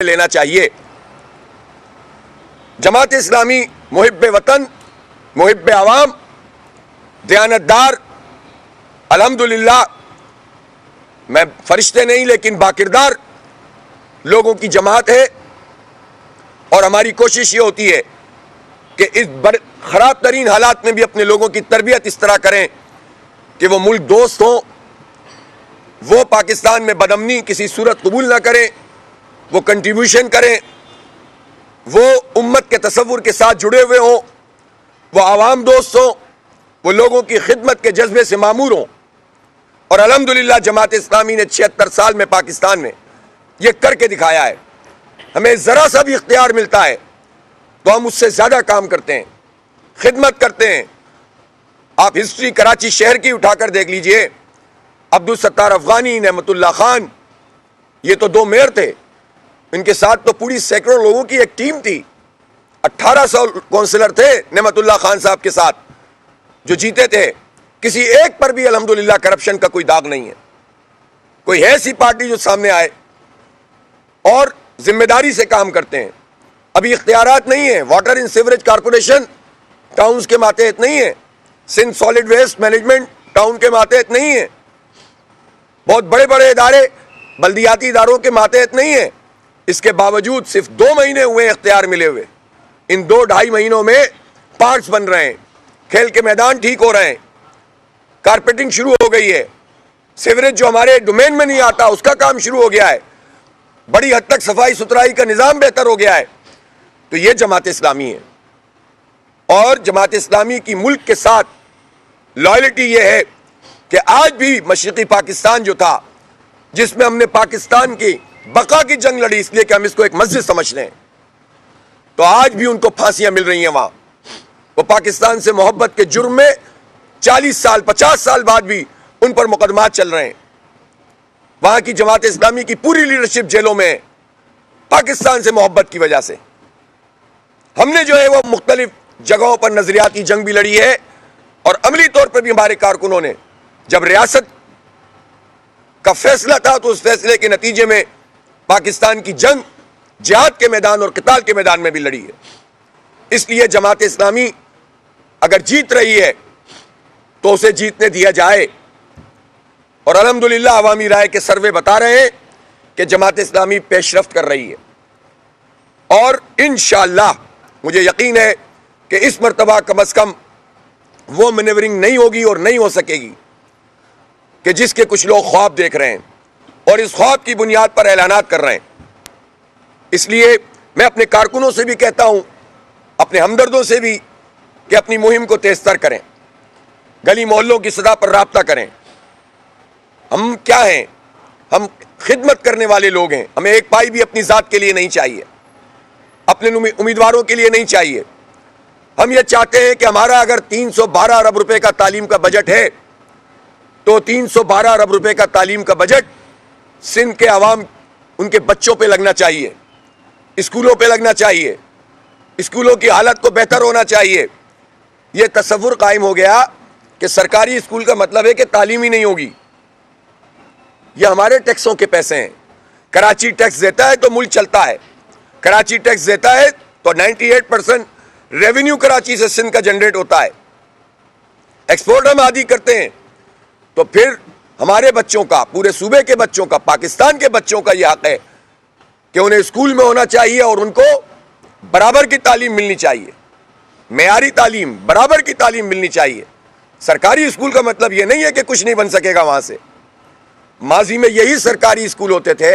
لینا چاہیے۔ جماعت اسلامی محب وطن، محب عوام، دیانتدار، الحمدللہ میں فرشتے نہیں لیکن باکردار لوگوں کی جماعت ہے، اور ہماری کوشش یہ ہوتی ہے کہ اس خراب ترین حالات میں بھی اپنے لوگوں کی تربیت اس طرح کریں کہ وہ ملک دوست ہوں، وہ پاکستان میں بدامنی کسی صورت قبول نہ کریں، وہ کنٹریبیوشن کریں، وہ امت کے تصور کے ساتھ جڑے ہوئے ہوں، وہ عوام دوست ہوں، وہ لوگوں کی خدمت کے جذبے سے معمور ہوں۔ اور الحمدللہ جماعت اسلامی نے 76 سال میں پاکستان میں یہ کر کے دکھایا ہے۔ ہمیں ذرا سا بھی اختیار ملتا ہے تو ہم اس سے زیادہ کام کرتے ہیں، خدمت کرتے ہیں۔ آپ ہسٹری کراچی شہر کی اٹھا کر دیکھ لیجئے، عبدالستار افغانی، نعمت اللہ خان، یہ تو 2 میئر تھے، ان کے ساتھ تو پوری سینکڑوں لوگوں کی ایک ٹیم تھی۔ 1800 کونسلر تھے نعمت اللہ خان صاحب کے ساتھ جو جیتے تھے، کسی ایک پر بھی الحمدللہ کرپشن کا کوئی داغ نہیں ہے۔ کوئی ایسی پارٹی جو سامنے آئے اور ذمہ داری سے کام کرتے ہیں۔ ابھی اختیارات نہیں ہیں، water and sewerage corporation towns کے ماتحت نہیں ہے، Sindh solid waste management town کے ماتحت نہیں ہے، بہت بڑے بڑے ادارے بلدیاتی اداروں کے ماتحت نہیں ہے۔ اس کے باوجود صرف 2 مہینے ہوئے اختیار ملے ہوئے، ان 2-2.5 مہینوں میں پارکس بن رہے ہیں، کھیل کے میدان ٹھیک ہو رہے ہیں، کارپیٹنگ شروع ہو گئی ہے، سیوریج جو ہمارے ڈومین میں نہیں آتا اس کا کام شروع ہو گیا ہے، بڑی حد تک صفائی ستھرائی کا نظام بہتر ہو گیا ہے۔ تو یہ جماعت اسلامی ہے، اور جماعت اسلامی کی ملک کے ساتھ لائلٹی یہ ہے کہ آج بھی مشرقی پاکستان جو تھا، جس میں ہم نے پاکستان کی بقا کی جنگ لڑی اس لیے کہ ہم اس کو ایک مسجد سمجھ لیں، تو آج بھی ان کو پھانسیاں مل رہی ہیں وہاں۔ وہ پاکستان سے محبت کے جرم میں 40 سال 50 سال بعد بھی ان پر مقدمات چل رہے ہیں۔ وہاں کی جماعت اسلامی کی پوری لیڈرشپ جیلوں میں ہے، پاکستان سے محبت کی وجہ سے۔ ہم نے جو ہے وہ مختلف جگہوں پر نظریاتی جنگ بھی لڑی ہے، اور عملی طور پر بھی ہمارے کارکنوں نے جب ریاست کا فیصلہ تھا تو اس فیصلے کے نتیجے میں پاکستان کی جنگ جہاد کے میدان اور قتال کے میدان میں بھی لڑی ہے۔ اس لیے جماعت اسلامی اگر جیت رہی ہے تو اسے جیتنے دیا جائے، اور الحمدللہ عوامی رائے کے سروے بتا رہے ہیں کہ جماعت اسلامی پیش رفت کر رہی ہے، اور انشاءاللہ مجھے یقین ہے کہ اس مرتبہ کم از کم وہ مینیورنگ نہیں ہوگی اور نہیں ہو سکے گی کہ جس کے کچھ لوگ خواب دیکھ رہے ہیں اور اس خواب کی بنیاد پر اعلانات کر رہے ہیں۔ اس لیے میں اپنے کارکنوں سے بھی کہتا ہوں، اپنے ہمدردوں سے بھی، کہ اپنی مہم کو تیز تر کریں، گلی محلوں کی سطح پر رابطہ کریں۔ ہم کیا ہیں؟ ہم خدمت کرنے والے لوگ ہیں، ہمیں ایک پائی بھی اپنی ذات کے لیے نہیں چاہیے، اپنے امیدواروں کے لیے نہیں چاہیے۔ ہم یہ چاہتے ہیں کہ ہمارا اگر 312 ارب روپے کا تعلیم کا بجٹ ہے تو 312 ارب روپے کا تعلیم کا بجٹ سندھ کے عوام، ان کے بچوں پہ لگنا چاہیے، اسکولوں پہ لگنا چاہیے، اسکولوں کی حالت کو بہتر ہونا چاہیے۔ یہ تصور قائم ہو گیا کہ سرکاری اسکول کا مطلب ہے کہ تعلیم ہی نہیں ہوگی۔ یہ ہمارے ٹیکسوں کے پیسے ہیں، کراچی ٹیکس دیتا ہے تو ملک چلتا ہے، کراچی ٹیکس دیتا ہے تو 98% ریونیو کراچی سے سندھ کا جنریٹ ہوتا ہے، ایکسپورٹ ہم آدھی کرتے ہیں۔ تو پھر ہمارے بچوں کا، پورے صوبے کے بچوں کا، پاکستان کے بچوں کا یہ حق ہے کہ انہیں اسکول میں ہونا چاہیے اور ان کو برابر کی تعلیم ملنی چاہیے، معیاری تعلیم، برابر کی تعلیم ملنی چاہیے۔ سرکاری اسکول کا مطلب یہ نہیں ہے کہ کچھ نہیں بن سکے گا وہاں سے۔ ماضی میں یہی سرکاری اسکول ہوتے تھے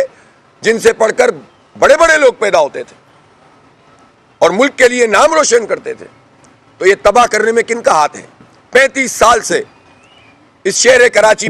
جن سے پڑھ کر بڑے بڑے لوگ پیدا ہوتے تھے اور ملک کے لیے نام روشن کرتے تھے۔ تو یہ تباہ کرنے میں کن کا ہاتھ ہے؟ 35 سال سے اس شہر کراچی